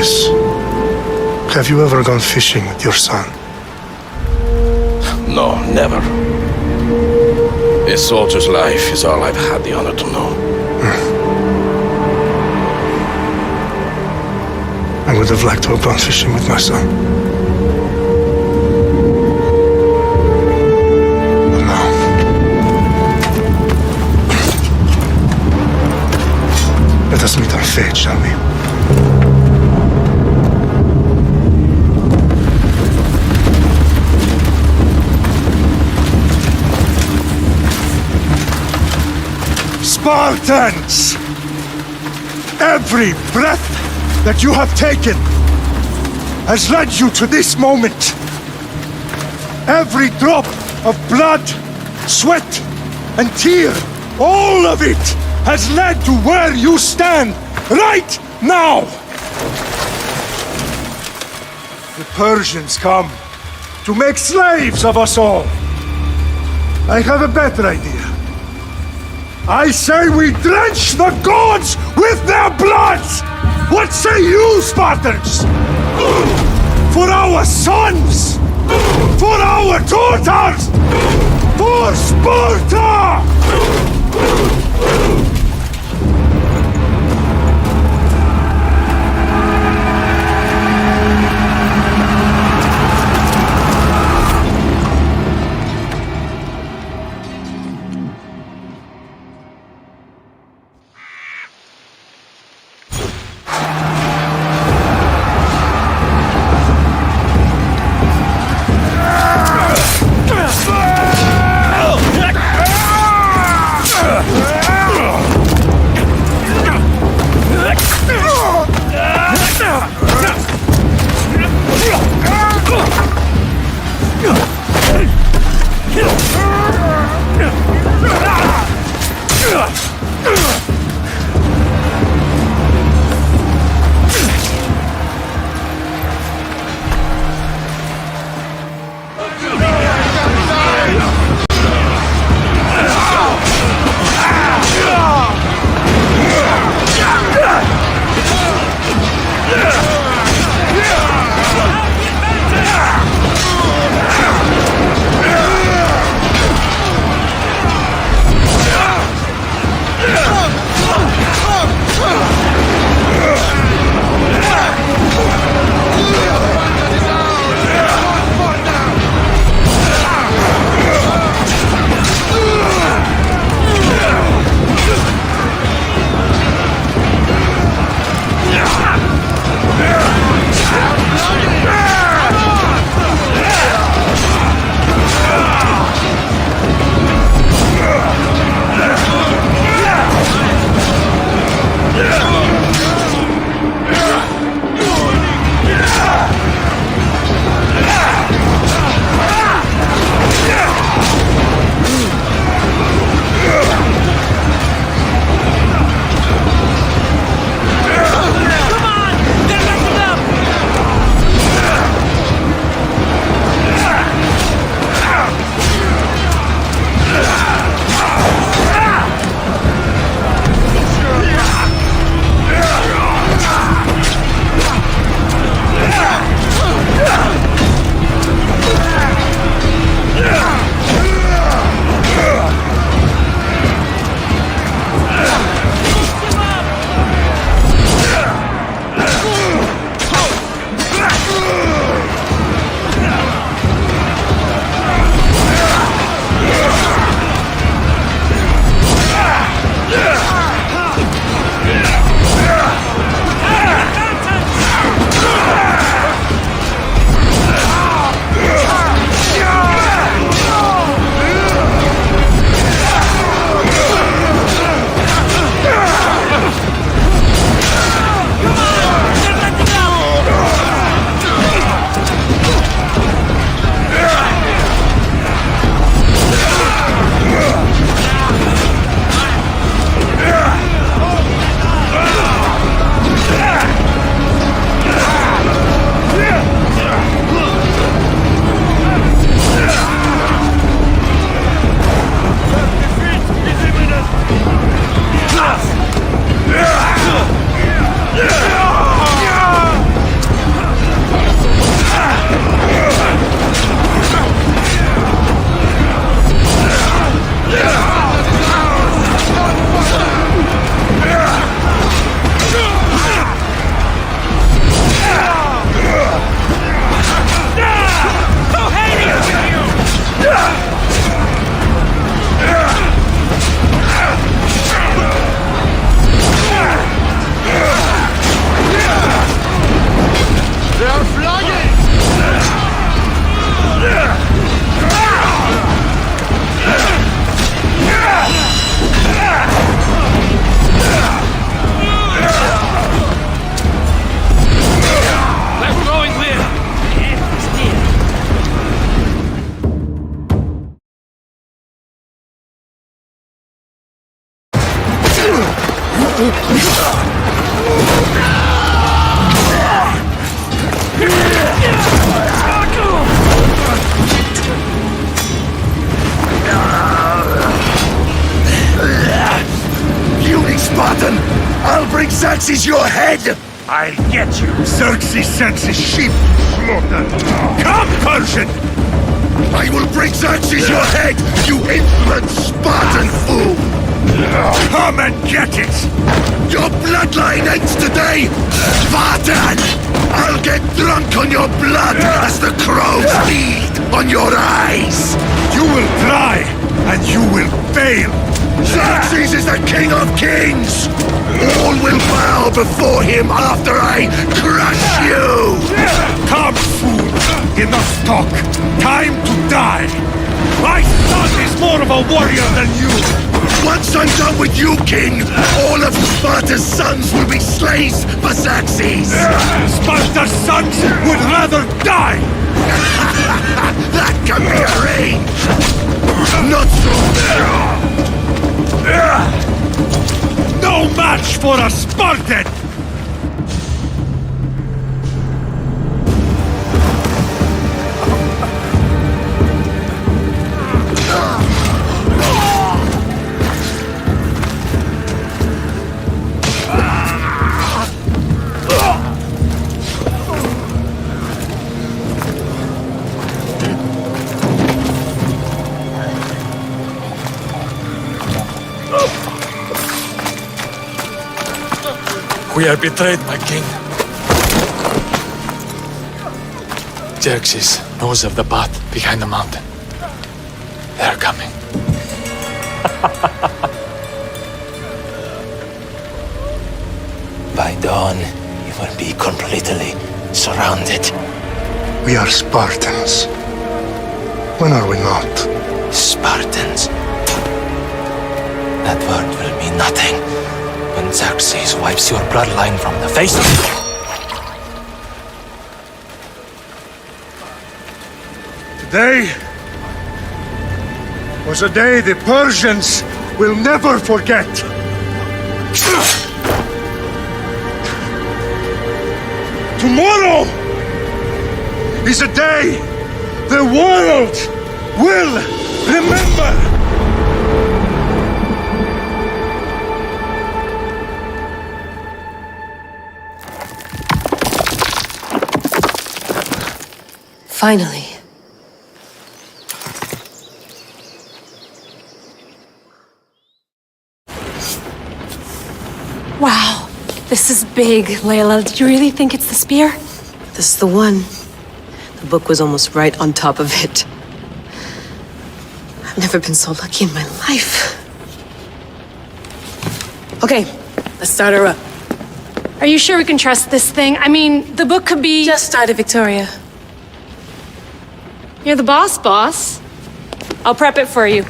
curious. Have you ever gone fishing with your son? No, never. A soldier's life is all I've had the honor to know. I would have liked to have gone fishing with my son. But no. Let us meet our fate, shall we? Spartans! Every breath that you have taken has led you to this moment. Every drop of blood, sweat, and tear, all of it has led to where you stand right now. The Persians come to make slaves of us all. I have a better idea. I say we drench the gods with their blood! What say you, Spartans? For our sons! For our daughters! For Sparta! Xerxes your head! I'll get you! Xerxes sends his sheep slaughtered! Come, Persian! I will bring Xerxes your head, you insolent Spartan fool! Come and get it! Your bloodline ends today, Spartan! I'll get drunk on your blood as the crows feed on your eyes! You will try, and you will fail! Xerxes is the king of kings! All will bow before him after I crush you! Come, fool! Enough talk! Time to die! My son is more of a warrior than you! Once I'm done with you, king, all of Sparta's sons will be slaves for Xerxes! Sparta's sons would rather die! That can be arranged! Not so! No match for a Spartan! We are betrayed, my king. Xerxes knows of the path behind the mountain. They are coming. By dawn, you will be completely surrounded. We are Spartans. When are we not? Spartans. That word will mean nothing when Xerxes wipes your bloodline from the face of the earth. Today was a day the Persians will never forget. Tomorrow is a day the world will remember. Finally. Wow, this is big, Layla. Did you really think it's the spear? This is the one. The book was almost right on top of it. I've never been so lucky in my life. Okay, let's start her up. Are you sure we can trust this thing? I mean, the book could be... Just started, Victoria. You're the boss. I'll prep it for you.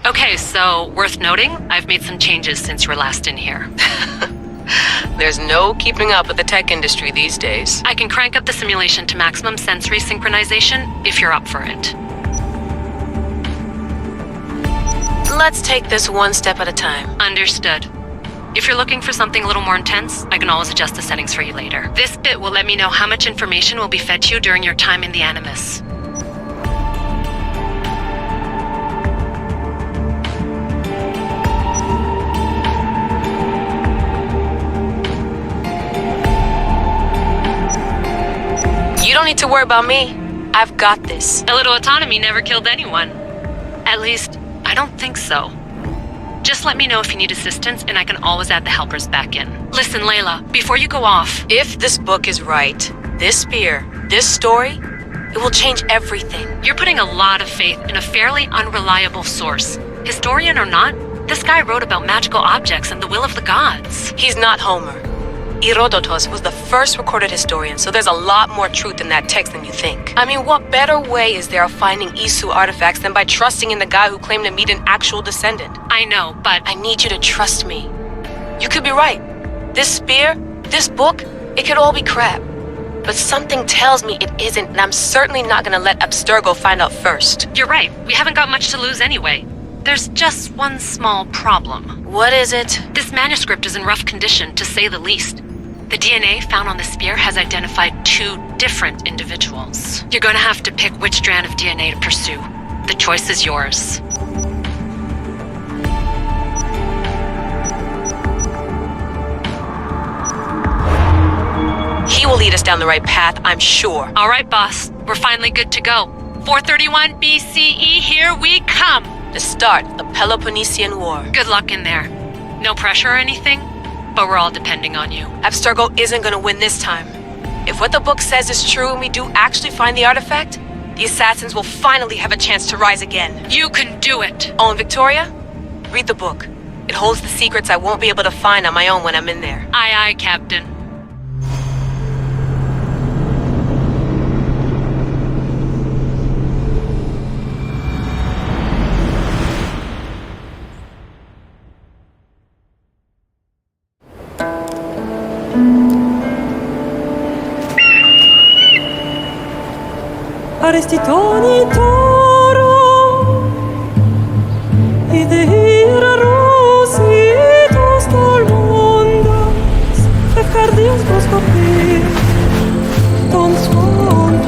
Okay, so worth noting, I've made some changes since you were last in here. There's no keeping up with the tech industry these days. I can crank up the simulation to maximum sensory synchronization if you're up for it. Let's take this one step at a time. Understood. If you're looking for something a little more intense, I can always adjust the settings for you later. This bit will let me know how much information will be fed to you during your time in the Animus. You don't need to worry about me. I've got this. A little autonomy never killed anyone. At least, I don't think so. Just let me know if you need assistance, and I can always add the helpers back in. Listen, Layla, before you go off... If this book is right, this spear, this story, it will change everything. You're putting a lot of faith in a fairly unreliable source. Historian or not, this guy wrote about magical objects and the will of the gods. He's not Homer. Herodotus was the first recorded historian, so there's a lot more truth in that text than you think. I mean, what better way is there of finding Isu artifacts than by trusting in the guy who claimed to meet an actual descendant? I know, but... I need you to trust me. You could be right. This spear, this book, it could all be crap. But something tells me it isn't, and I'm certainly not gonna let Abstergo find out first. You're right. We haven't got much to lose anyway. There's just one small problem. What is it? This manuscript is in rough condition, to say the least. The DNA found on the spear has identified 2 different individuals. You're gonna have to pick which strand of DNA to pursue. The choice is yours. He will lead us down the right path, I'm sure. All right, boss. We're finally good to go. 431 BCE, here we come! The start of the Peloponnesian War. Good luck in there. No pressure or anything, but we're all depending on you. Abstergo isn't gonna win this time. If what the book says is true and we do actually find the artifact, the assassins will finally have a chance to rise again. You can do it! Oh, and Victoria? Read the book. It holds the secrets I won't be able to find on my own when I'm in there. Aye, aye, Captain. Arrestitoni toro I de ira rositos del mundo Efcardios proscopir Ton son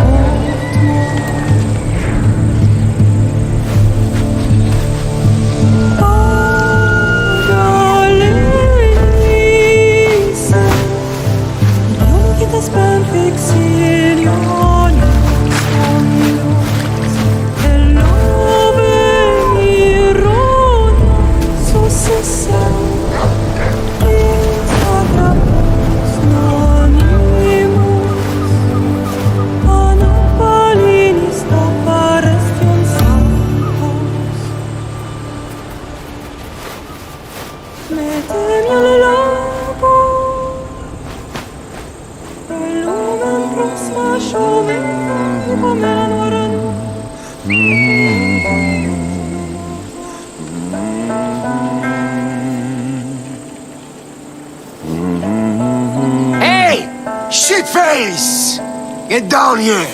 Pagalese Non che te spen fixilion Hey! Shitface! Get down here!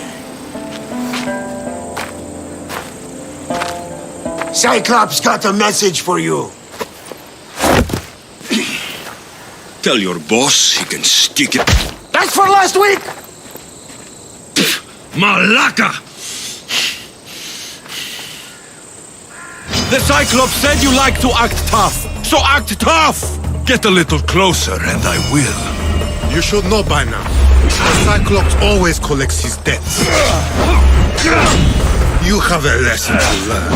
Cyclops got a message for you. Tell your boss he can stick it. That's for last week! Malaka! The Cyclops said you like to act tough, so act tough! Get a little closer and I will. You should know by now. The Cyclops always collects his debts. You have a lesson to learn.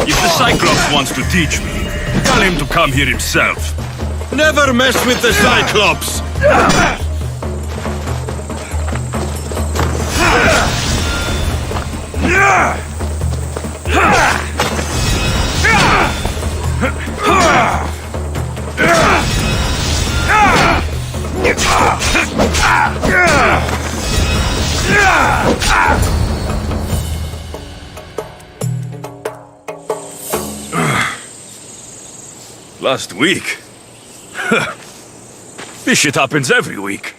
If the Cyclops wants to teach me, tell him to come here himself. Never mess with the Cyclops! Last week? This shit happens every week.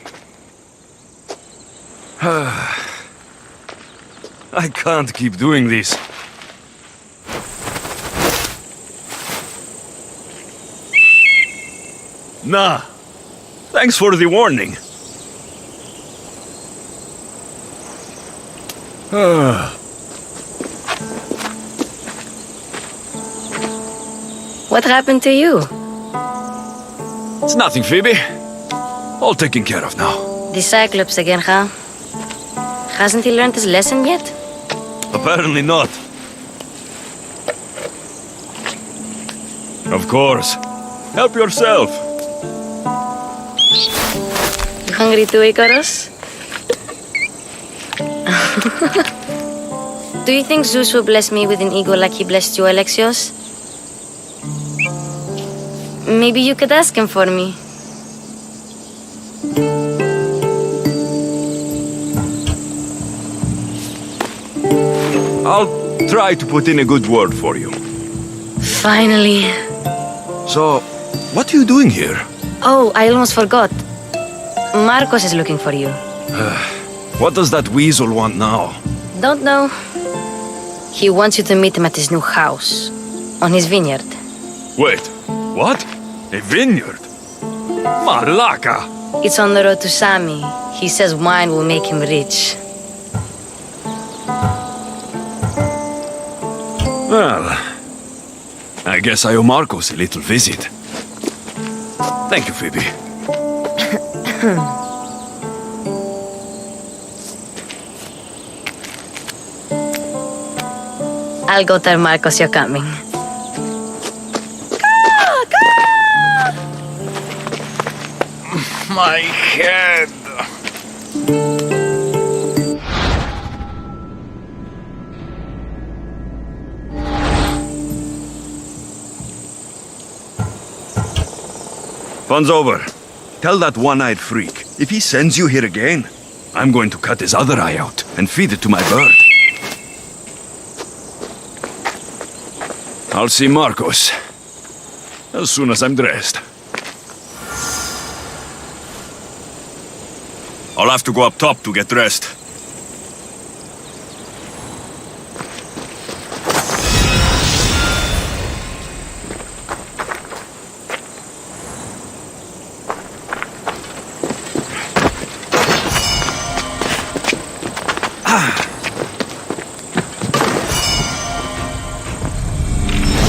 I can't keep doing this. Nah. Thanks for the warning. What happened to you? It's nothing, Phoebe. All taken care of now. The Cyclops again, huh? Hasn't he learned his lesson yet? Apparently not. Of course. Help yourself. You hungry too, Icarus? Do you think Zeus will bless me with an ego like he blessed you, Alexios? Maybe you could ask him for me. I'll try to put in a good word for you. Finally. So, what are you doing here? Oh, I almost forgot. Marcos is looking for you. What does that weasel want now? Don't know. He wants you to meet him at his new house. On his vineyard. Wait, what? A vineyard? Malaka! It's on the road to Sami. He says wine will make him rich. Well, I guess I owe Marcos a little visit. Thank you, Phoebe. I'll go tell Marcos you're coming. My head. Fun's over. Tell that one-eyed freak, if he sends you here again, I'm going to cut his other eye out and feed it to my bird. I'll see Marcos as soon as I'm dressed. I'll have to go up top to get dressed.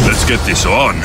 Let's get this on.